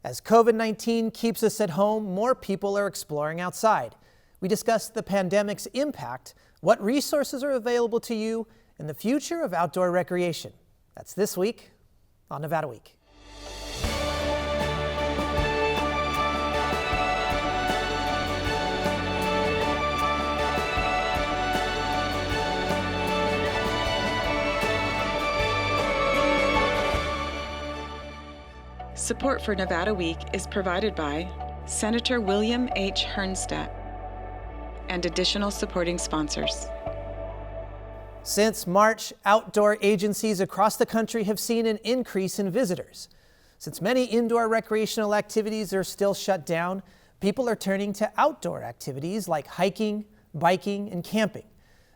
As COVID-19 keeps us at home, more people are exploring outside. We discuss the pandemic's impact, what resources are available to you, and the future of outdoor recreation. That's this week on Nevada Week. Support for Nevada Week is provided by Senator William H. Hernstat and additional supporting sponsors. Since March, outdoor agencies across the country have seen an increase in visitors. Since many indoor recreational activities are still shut down, people are turning to outdoor activities like hiking, biking, and camping.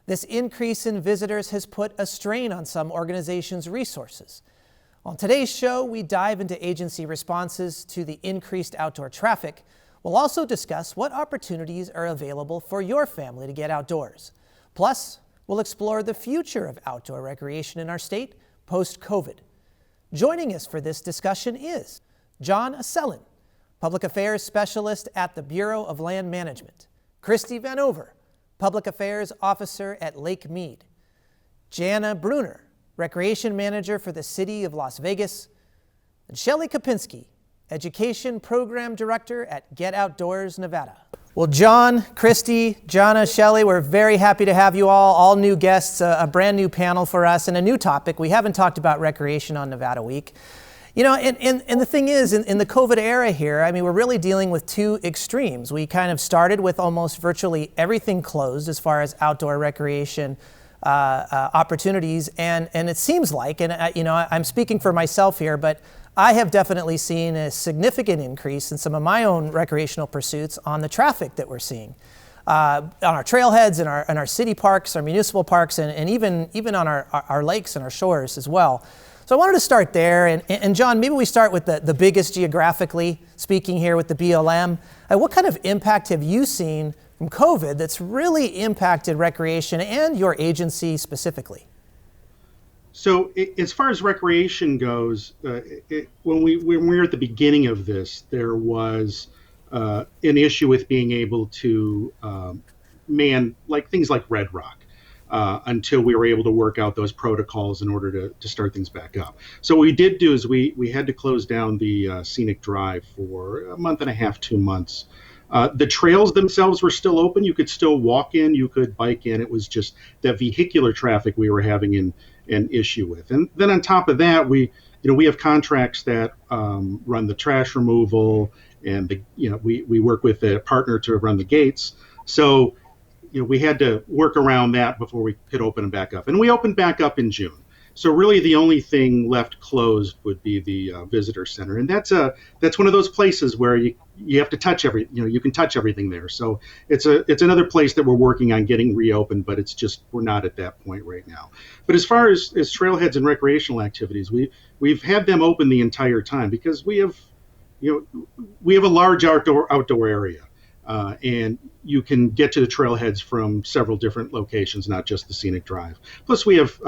This increase in visitors has put a strain on some organizations' resources. On today's show, we dive into agency responses to the increased outdoor traffic. We'll also discuss what opportunities are available for your family to get outdoors. Plus, we'll explore the future of outdoor recreation in our state post-COVID. Joining us for this discussion is John Asselin, Public Affairs Specialist at the Bureau of Land Management, CHRISTIE VANOVER, Public Affairs Officer at Lake Mead, JANA BRUNER, Recreation Manager for the City of Las Vegas, and SHELLY KOPINSKI, Education Program Director at Get Outdoors, Nevada. Well, John, CHRISTIE, JANA, SHELLY, we're very happy to have you all new guests, a brand new panel for us, and a new topic. We haven't talked about recreation on Nevada Week. You know, and the thing is, in the COVID era here, I mean, we're really dealing with two extremes. We kind of started with almost virtually everything closed as far as outdoor recreation opportunities, and it seems like, and you know, I'm speaking for myself here, but I have definitely seen a significant increase in some of my own recreational pursuits on the traffic that we're seeing on our trailheads and our city parks, our municipal parks, and even on our lakes and our shores as well. So I wanted to start there, and John, maybe we start with the biggest geographically speaking here with the BLM. What kind of impact have you seen from COVID that's really impacted recreation and your agency specifically? So as far as recreation goes, when we were at the beginning of this, there was an issue with being able to man things like Red Rock until we were able to work out those protocols in order to start things back up. So what we did do is we had to close down the scenic drive for a month and a half, 2 months. The trails themselves were still open. You could still walk in, you could bike in. It was just that vehicular traffic we were having an issue with. And then on top of that, we have contracts that run the trash removal, and we work with a partner to run the gates. So we had to work around that before we could open them back up. And we opened back up in June. So really the only thing left closed would be the visitor center. And that's one of those places where you have to touch you can touch everything there. So it's another place that we're working on getting reopened, but it's just, we're not at that point right now. But as far as trailheads and recreational activities, we've had them open the entire time because we have a large outdoor area. And you can get to the trailheads from several different locations, not just the scenic drive. Plus we have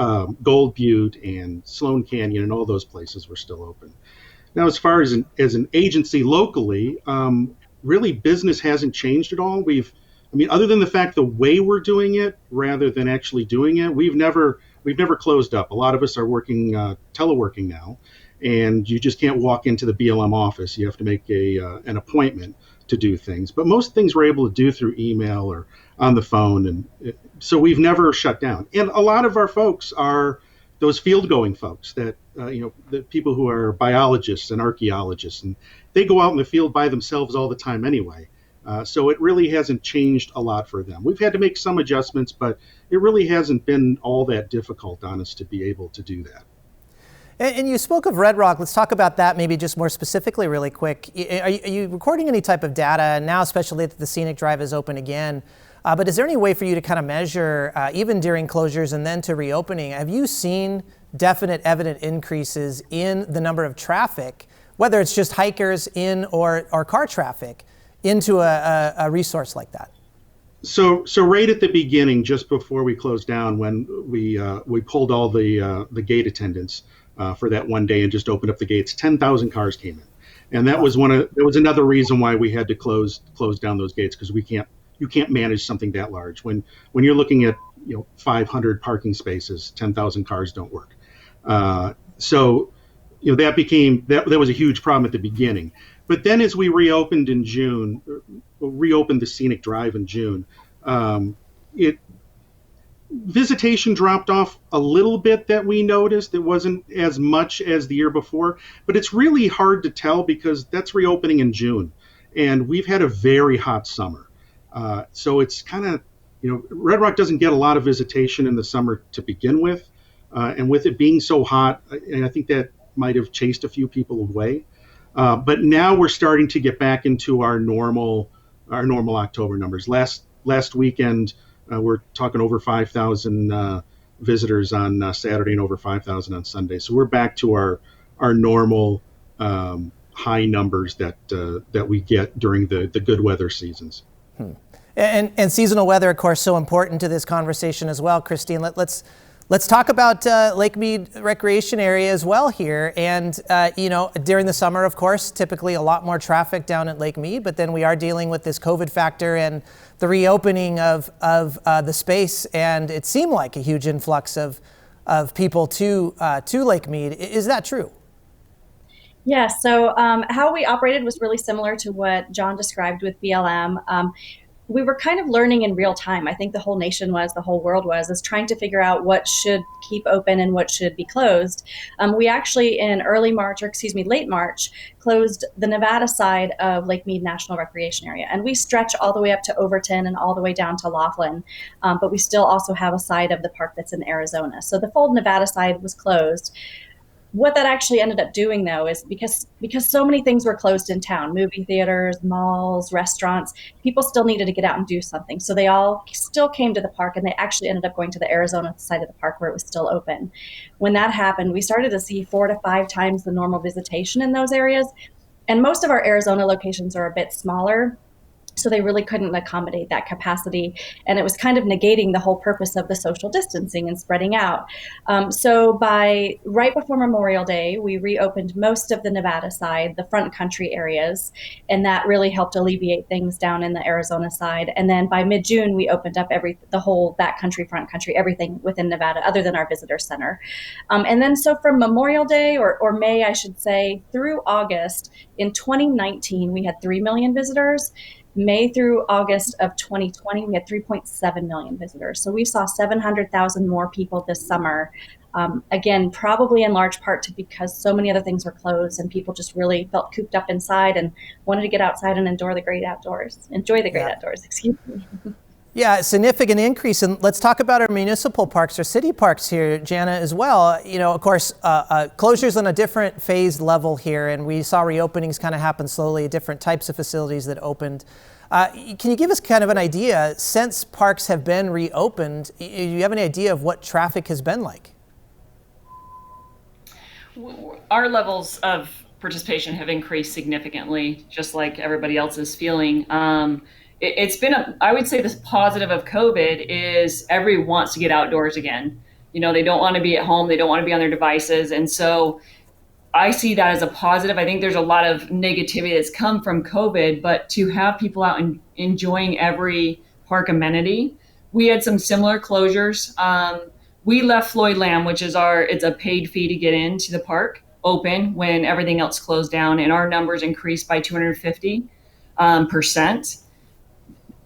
Gold Butte and Sloan Canyon, and all those places were still open. Now, as far as an agency locally, really business hasn't changed at all. Other than the fact the way we're doing it rather than actually doing it, we've never closed up. A lot of us are working teleworking now, and you just can't walk into the BLM office. You have to make an appointment to do things. But most things we're able to do through email or on the phone, and so we've never shut down. And a lot of our folks are those field-going folks that the people who are biologists and archaeologists, and they go out in the field by themselves all the time anyway. So it really hasn't changed a lot for them. We've had to make some adjustments, but it really hasn't been all that difficult on us to be able to do that. And you spoke of Red Rock. Let's talk about that maybe just more specifically really quick. Are you recording any type of data now, especially that the scenic drive is open again? But is there any way for you to kind of measure, even during closures and then to reopening, have you seen definite evident increases in the number of traffic, whether it's just hikers in or car traffic, into a resource like that? So right at the beginning, just before we closed down, when we pulled all the gate attendants for that one day and just opened up the gates, 10,000 cars came in. And that was another reason why we had to close down those gates, because you can't manage something that large. When you're looking at 500 parking spaces, 10,000 cars don't work. So that was a huge problem at the beginning. But then as we reopened in June, reopened the Scenic Drive in June, visitation dropped off a little bit, that we noticed. It wasn't as much as the year before, but it's really hard to tell because that's reopening in June, and we've had a very hot summer. So it's kind of, Red Rock doesn't get a lot of visitation in the summer to begin with, and with it being so hot, I think that might have chased a few people away. But now we're starting to get back into our normal October numbers. Last weekend, we're talking over 5,000 visitors on Saturday and over 5,000 on Sunday. So we're back to our normal high numbers that we get during the good weather seasons. And seasonal weather, of course, so important to this conversation as well. Christine, let's talk about Lake Mead Recreation Area as well here. And, during the summer, of course, typically a lot more traffic down at Lake Mead, but then we are dealing with this COVID factor and the reopening of the space. And it seemed like a huge influx of people to Lake Mead. Is that true? Yeah, so how we operated was really similar to what John described with BLM. We were kind of learning in real time. I think the whole nation the whole world was trying to figure out what should keep open and what should be closed. We actually in late March, closed the Nevada side of Lake Mead National Recreation Area. And we stretch all the way up to Overton and all the way down to Laughlin. But we still also have a side of the park that's in Arizona. So the full Nevada side was closed. What that actually ended up doing, though, is because so many things were closed in town, movie theaters, malls, restaurants, people still needed to get out and do something. So they all still came to the park, and they actually ended up going to the Arizona side of the park where it was still open. When that happened, we started to see 4 to 5 times the normal visitation in those areas. And most of our Arizona locations are a bit smaller, so they really couldn't accommodate that capacity. And it was kind of negating the whole purpose of the social distancing and spreading out. So right before Memorial Day, we reopened most of the Nevada side, the front country areas, and that really helped alleviate things down in the Arizona side. And then by mid-June, we opened up the whole backcountry, front country, everything within Nevada, other than our visitor center. And then so from Memorial Day, or May, I should say, through August, in 2019, we had 3 million visitors. May through August of 2020, we had 3.7 million visitors. So we saw 700,000 more people this summer. Again, probably in large part because so many other things were closed and people just really felt cooped up inside and wanted to get outside and enjoy the great outdoors, excuse me. Yeah, a significant increase. And let's talk about our municipal parks or city parks here, Jana, as well. Of course, closures on a different phased level here, and we saw reopenings kind of happen slowly, different types of facilities that opened. Can you give us kind of an idea, since parks have been reopened, do you have any idea of what traffic has been like? Our levels of participation have increased significantly, just like everybody else is feeling. It's been I would say this positive of COVID is everyone wants to get outdoors again. They don't want to be at home. They don't want to be on their devices. And so I see that as a positive. I think there's a lot of negativity that's come from COVID, but to have people out and enjoying every park amenity, we had some similar closures. We left Floyd Lamb, which is it's a paid fee to get into the park, open when everything else closed down, and our numbers increased by 250%.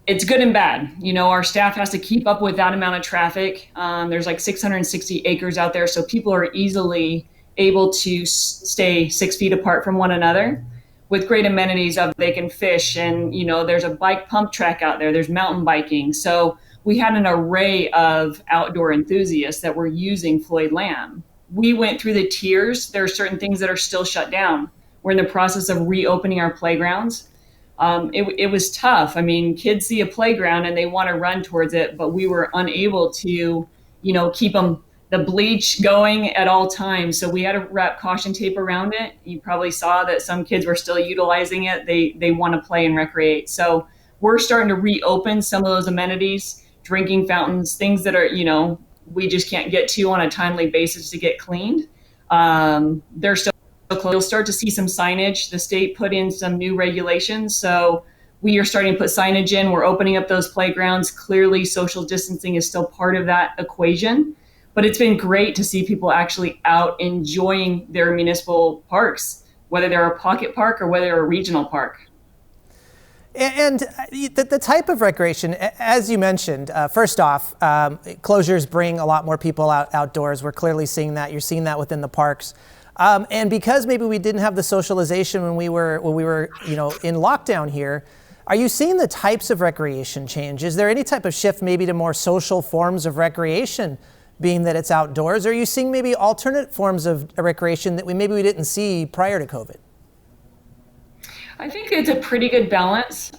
It's good and bad. Our staff has to keep up with that amount of traffic. There's like 660 acres out there, so people are easily able to stay 6 feet apart from one another with great amenities of they can fish, and there's a bike pump track out there. There's mountain biking. So we had an array of outdoor enthusiasts that were using Floyd Lamb. We went through the tiers. There are certain things that are still shut down. We're in the process of reopening our playgrounds. It was tough. I mean, kids see a playground and they want to run towards it, but we were unable to, keep the bleach going at all times. So we had to wrap caution tape around it. You probably saw that some kids were still utilizing it. They want to play and recreate. So we're starting to reopen some of those amenities, drinking fountains, things that are, we just can't get to on a timely basis to get cleaned. They're still close. You'll start to see some signage. The state put in some new regulations. So we are starting to put signage in. We're opening up those playgrounds. Clearly, social distancing is still part of that equation. But it's been great to see people actually out enjoying their municipal parks, whether they're a pocket park or whether they're a regional park. And the type of recreation, as you mentioned, first off, closures bring a lot more people outdoors. We're clearly seeing that. You're seeing that within the parks. And because maybe we didn't have the socialization when we were in lockdown here, are you seeing the types of recreation change? Is there any type of shift maybe to more social forms of recreation, being that it's outdoors? Or are you seeing maybe alternate forms of recreation that we didn't see prior to COVID? I think it's a pretty good balance.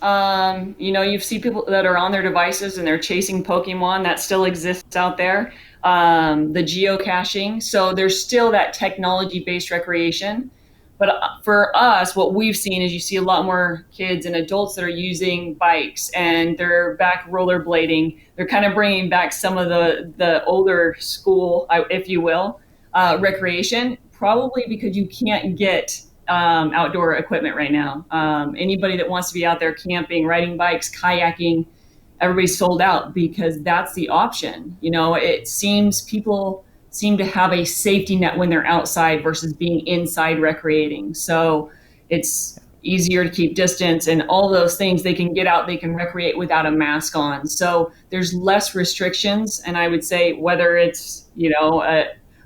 You see people that are on their devices and they're chasing Pokemon. That still exists out there. The geocaching. So there's still that technology-based recreation. But for us, what we've seen is you see a lot more kids and adults that are using bikes and they're back rollerblading. They're kind of bringing back some of the older school, if you will, recreation, probably because you can't get outdoor equipment right now. Anybody that wants to be out there camping, riding bikes, kayaking, everybody's sold out because that's the option. It seems people seem to have a safety net when they're outside versus being inside recreating. So it's easier to keep distance and all those things. They can get out, they can recreate without a mask on. So there's less restrictions. And I would say whether it's,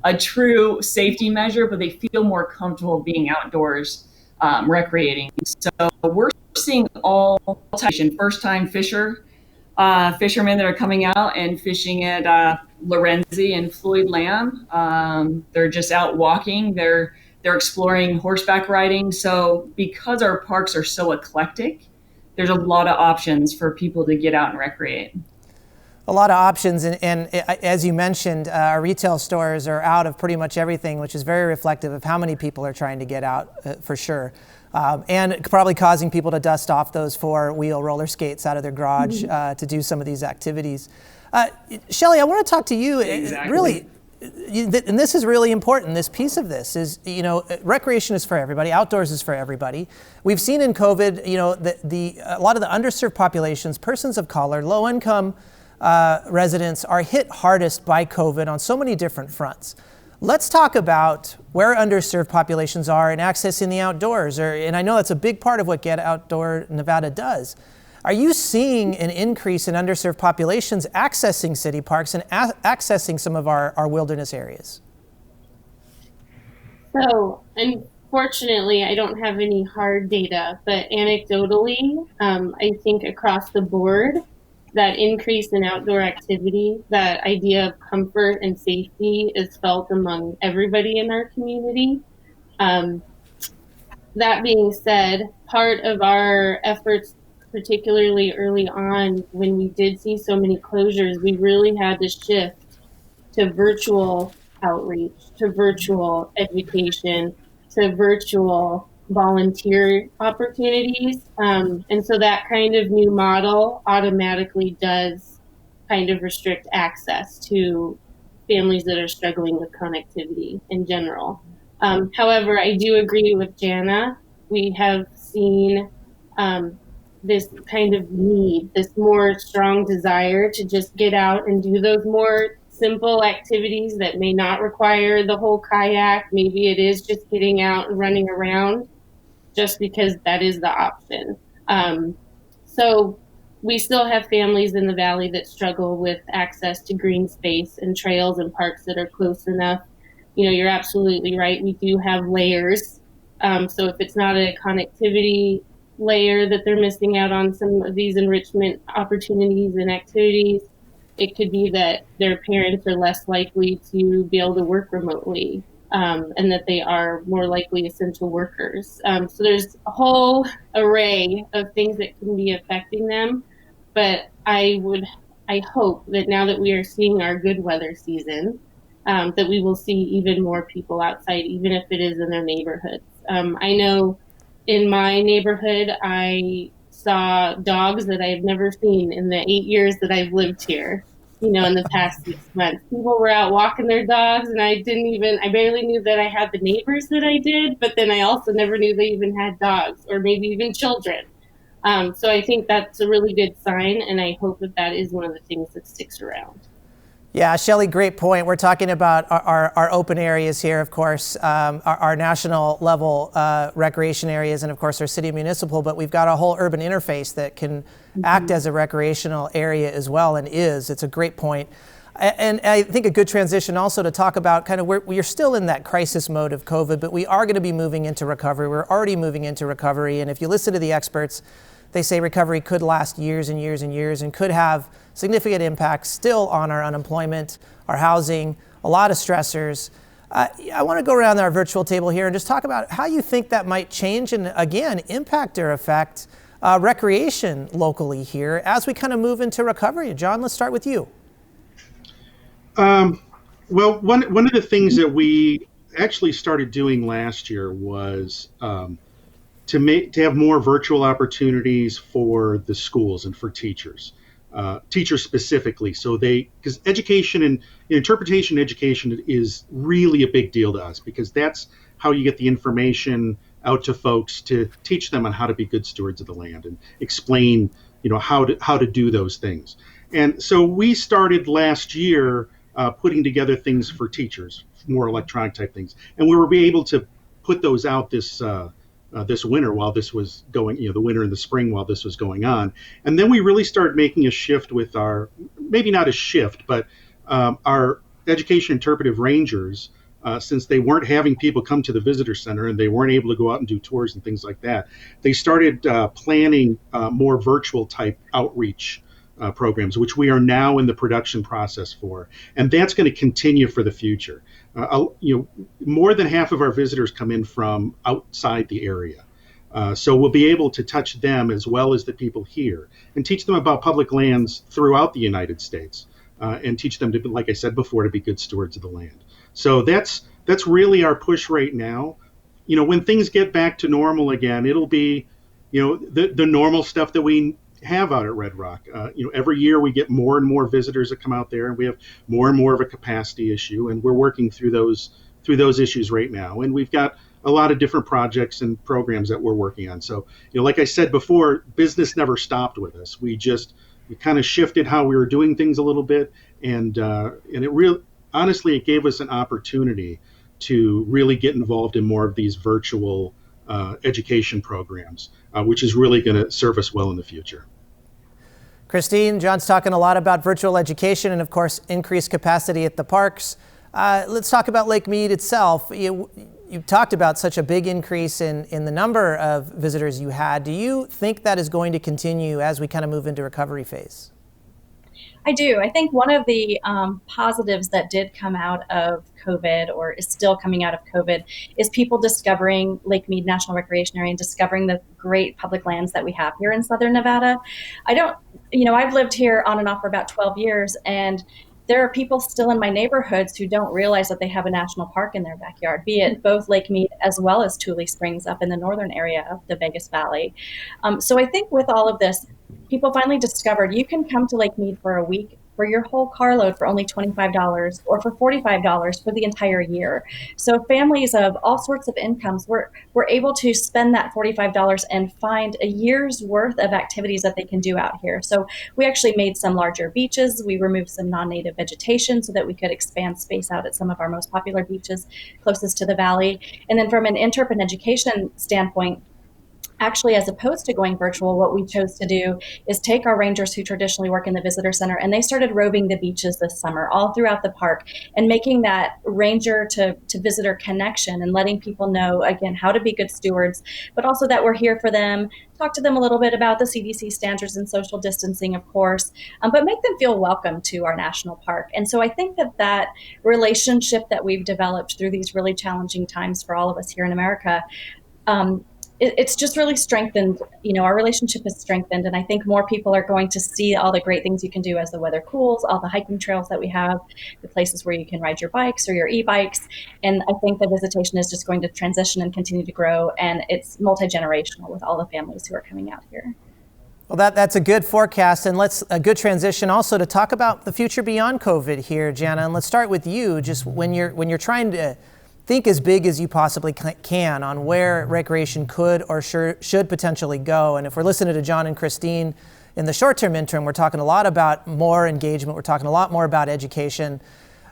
a true safety measure, but they feel more comfortable being outdoors, recreating. So we're seeing all types, first-time fishermen that are coming out and fishing at Lorenzi and Floyd Lamb. They're just out walking. They're exploring horseback riding. So because our parks are so eclectic, there's a lot of options for people to get out and recreate. A lot of options, and as you mentioned, our retail stores are out of pretty much everything, which is very reflective of how many people are trying to get out, for sure. And probably causing people to dust off those four-wheel roller skates out of their garage to do some of these activities. Shelly, I want to talk to you. Exactly. Really, and this is really important. This piece of this is, recreation is for everybody. Outdoors is for everybody. We've seen in COVID, a lot of the underserved populations, persons of color, low-income residents are hit hardest by COVID on so many different fronts. Let's talk about where underserved populations are in accessing the outdoors. And I know that's a big part of what Get Outdoor Nevada does. Are you seeing an increase in underserved populations accessing city parks and accessing some of our wilderness areas? So, unfortunately, I don't have any hard data, but anecdotally, I think across the board, that increase in outdoor activity, that idea of comfort and safety is felt among everybody in our community. That being said, part of our efforts, particularly early on when we did see so many closures, we really had to shift to virtual outreach, to virtual education, to virtual volunteer opportunities. And so that kind of new model automatically does kind of restrict access to families that are struggling with connectivity in general. However, I do agree with Jana. We have seen this kind of need, this more strong desire to just get out and do those more simple activities that may not require the whole kayak. Maybe it is just getting out and running around, just because that is the option. So we still have families in the valley that struggle with access to green space and trails and parks that are close enough. You're absolutely right. We do have layers. So if it's not a connectivity layer that they're missing out on some of these enrichment opportunities and activities, it could be that their parents are less likely to be able to work remotely. And that they are more likely essential workers. So there's a whole array of things that can be affecting them. But I hope that now that we are seeing our good weather season, that we will see even more people outside, even if it is in their neighborhoods. I know in my neighborhood, I saw dogs that I've never seen in the 8 years that I've lived here. in the past 6 months. People were out walking their dogs, and I barely knew that I had the neighbors that I did, but then I also never knew they even had dogs or maybe even children. So I think that's a really good sign, and I hope that is one of the things that sticks around. Yeah, Shelly, great point. We're talking about our open areas here, of course, our national level recreation areas, and of course our city and municipal, but we've got a whole urban interface that can act as a recreational area as well, and it's a great point. And I think a good transition also to talk about kind of where we're still in that crisis mode of COVID, but we are going to be moving into recovery. We're already moving into recovery, and if you listen to the experts, they say recovery could last years and years and years and could have significant impacts still on our unemployment, our housing, a lot of stressors. I want to go around our virtual table here and just talk about how you think that might change and, again, impact or affect recreation locally here as we kind of move into recovery. John, let's start with you. Well, one of the things that we actually started doing last year was to have more virtual opportunities for the schools and for teachers specifically. So because education and interpretation education is really a big deal to us, because that's how you get the information out to folks to teach them on how to be good stewards of the land and explain, how to do those things. And so we started last year putting together things for teachers, more electronic type things, and we were able to put those out this winter while this was going, the winter and the spring while this was going on. And then we really started making a shift with maybe not a shift, but our education interpretive rangers, since they weren't having people come to the visitor center and they weren't able to go out and do tours and things like that, they started planning more virtual type outreach programs, which we are now in the production process for. And that's going to continue for the future. More than half of our visitors come in from outside the area. So we'll be able to touch them as well as the people here and teach them about public lands throughout the United States and teach them to, like I said before, to be good stewards of the land. So that's really our push right now. When things get back to normal again, it'll be, the normal stuff that we have out at Red Rock. Every year we get more and more visitors that come out there, and we have more and more of a capacity issue, and we're working through those issues right now. And we've got a lot of different projects and programs that we're working on. So, like I said before, business never stopped with us. We kind of shifted how we were doing things a little bit, and honestly, it gave us an opportunity to really get involved in more of these virtual education programs, which is really going to serve us well in the future. Christine, John's talking a lot about virtual education and, of course, increased capacity at the parks. Let's talk about Lake Mead itself. You talked about such a big increase in the number of visitors you had. Do you think that is going to continue as we kind of move into recovery phase? I do. I think one of the positives that did come out of COVID, or is still coming out of COVID, is people discovering Lake Mead National Recreation Area and discovering the great public lands that we have here in Southern Nevada. I've lived here on and off for about 12 years, and there are people still in my neighborhoods who don't realize that they have a national park in their backyard, be it both Lake Mead as well as Tule Springs up in the northern area of the Vegas Valley. So I think with all of this, people finally discovered you can come to Lake Mead for a week for your whole carload for only $25 or for $45 for the entire year. So families of all sorts of incomes were able to spend that $45 and find a year's worth of activities that they can do out here. So we actually made some larger beaches. We removed some non-native vegetation so that we could expand space out at some of our most popular beaches closest to the valley. And then from an interp and education standpoint, actually, as opposed to going virtual, what we chose to do is take our rangers who traditionally work in the visitor center, and they started roving the beaches this summer all throughout the park and making that ranger to visitor connection and letting people know, again, how to be good stewards, but also that we're here for them, talk to them a little bit about the CDC standards and social distancing, of course, but make them feel welcome to our national park. And so I think that relationship that we've developed through these really challenging times for all of us here in America, it's just really strengthened. Our relationship is strengthened, and I think more people are going to see all the great things you can do as the weather cools, all the hiking trails that we have, the places where you can ride your bikes or your e-bikes. And I think the visitation is just going to transition and continue to grow, and it's multi-generational with all the families who are coming out here. Well, that's a good forecast, and a good transition also to talk about the future beyond COVID here, Jana. And let's start with you. Just when you're trying to think as big as you possibly can on where recreation could or should potentially go. And if we're listening to John and Christine in the short-term interim, we're talking a lot about more engagement. We're talking a lot more about education.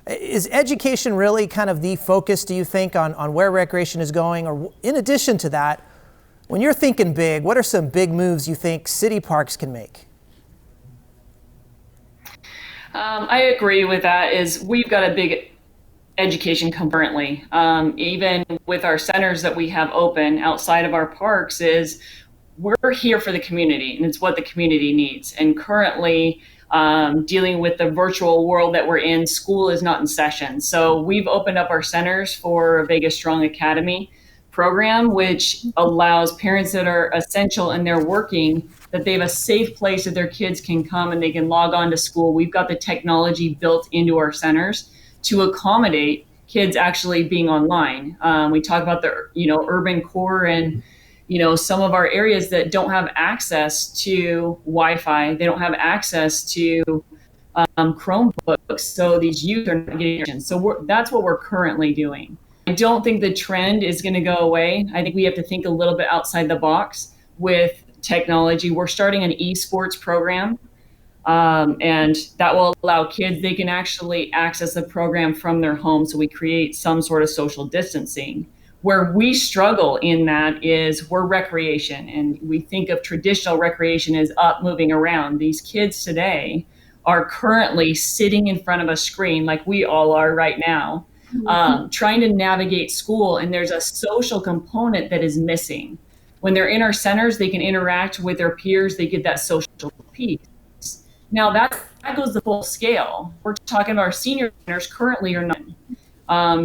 Is education really kind of the focus, do you think, on where recreation is going? Or in addition to that, when you're thinking big, what are some big moves you think city parks can make? I agree with that. We've got a big education concurrently. Even with our centers that we have open outside of our parks, we're here for the community, and it's what the community needs. And currently, dealing with the virtual world that we're in, school is not in session. So we've opened up our centers for a Vegas Strong Academy program, which allows parents that are essential and they're working, that they have a safe place that their kids can come and they can log on to school. We've got the technology built into our centers to accommodate kids actually being online. We talk about the urban core and some of our areas that don't have access to Wi-Fi. They don't have access to Chromebooks. So these youth are not getting it. So that's what we're currently doing. I don't think the trend is going to go away. I think we have to think a little bit outside the box with technology. We're starting an esports program, and that will allow kids, they can actually access the program from their home. So we create some sort of social distancing. Where we struggle in that is we're recreation, and we think of traditional recreation as up, moving around. These kids today are currently sitting in front of a screen like we all are right now, trying to navigate school, and there's a social component that is missing. When they're in our centers, they can interact with their peers, they get that social piece. Now that goes the full scale. We're talking about our senior centers currently are not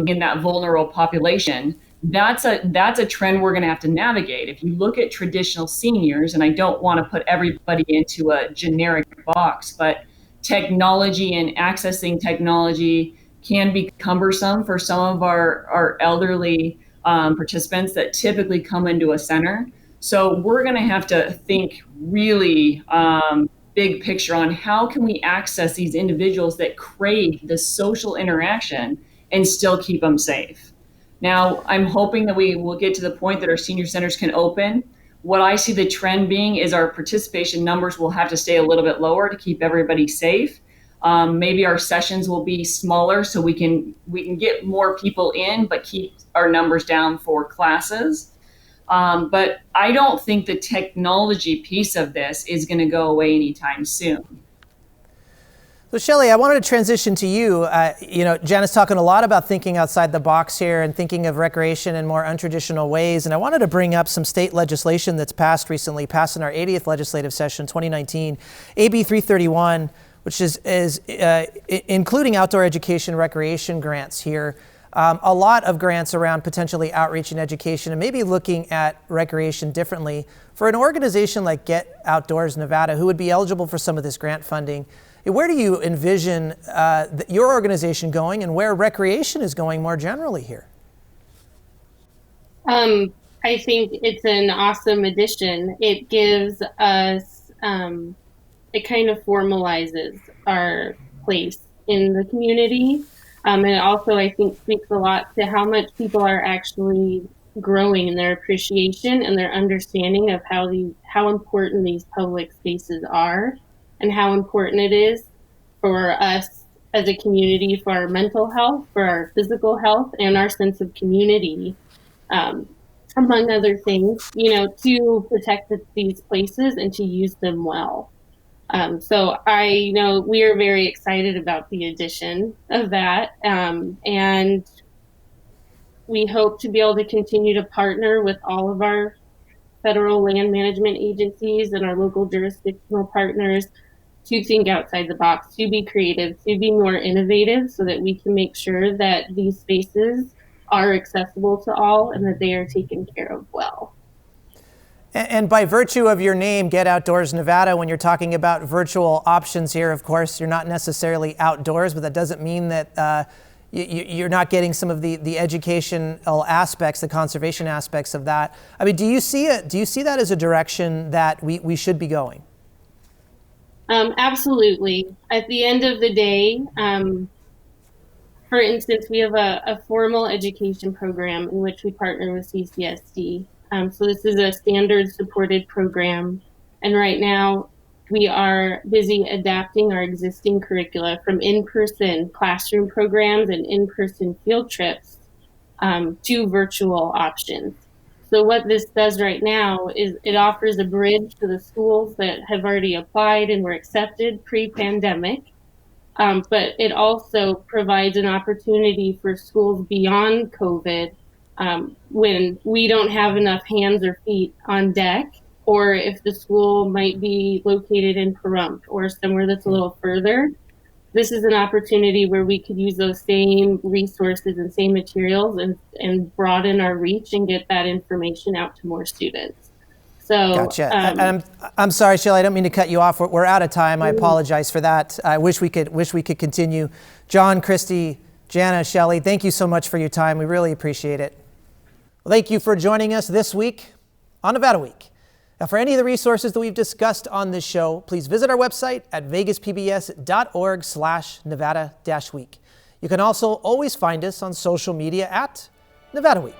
in that vulnerable population. That's a trend we're going to have to navigate. If you look at traditional seniors, and I don't want to put everybody into a generic box, but technology and accessing technology can be cumbersome for some of our elderly participants that typically come into a center. So we're going to have to think really big picture on how can we access these individuals that crave the social interaction and still keep them safe. Now, I'm hoping that we will get to the point that our senior centers can open. What I see the trend being is our participation numbers will have to stay a little bit lower to keep everybody safe. Maybe our sessions will be smaller so we can get more people in, but keep our numbers down for classes. But I don't think the technology piece of this is going to go away anytime soon. So Shelly, I wanted to transition to you. Jana's talking a lot about thinking outside the box here and thinking of recreation in more untraditional ways. And I wanted to bring up some state legislation that's passed recently, passed in our 80th legislative session, 2019, AB 331, which is including outdoor education recreation grants here. A lot of grants around potentially outreach and education and maybe looking at recreation differently. For an organization like Get Outdoors Nevada, who would be eligible for some of this grant funding, where do you envision your organization going and where recreation is going more generally here? I think it's an awesome addition. It gives us, it kind of formalizes our place in the community. And it also, I think, speaks a lot to how much people are actually growing in their appreciation and their understanding of how important these public spaces are and how important it is for us as a community, for our mental health, for our physical health, and our sense of community, among other things, to protect these places and to use them well. So we are very excited about the addition of that. And we hope to be able to continue to partner with all of our federal land management agencies and our local jurisdictional partners to think outside the box, to be creative, to be more innovative so that we can make sure that these spaces are accessible to all and that they are taken care of well. And by virtue of your name, Get Outdoors Nevada, when you're talking about virtual options here, of course, you're not necessarily outdoors, but that doesn't mean that you're not getting some of the educational aspects, the conservation aspects of that. I mean, do you see that as a direction that we should be going? Absolutely. At the end of the day, for instance, we have a formal education program in which we partner with CCSD. So this is a standard supported program. And right now we are busy adapting our existing curricula from in-person classroom programs and in-person field trips to virtual options. So what this does right now is it offers a bridge to the schools that have already applied and were accepted pre-pandemic. But it also provides an opportunity for schools beyond COVID when we don't have enough hands or feet on deck, or if the school might be located in Pahrump or somewhere that's a little further. This is an opportunity where we could use those same resources and same materials and broaden our reach and get that information out to more students. So, gotcha. I'm sorry, Shelly, I don't mean to cut you off. We're out of time. I apologize for that. I wish we could continue. John, Christy, Jana, Shelly, thank you so much for your time. We really appreciate it. Well, thank you for joining us this week on Nevada Week. Now, for any of the resources that we've discussed on this show, please visit our website at vegaspbs.org/Nevada-Week. You can also always find us on social media at Nevada Week.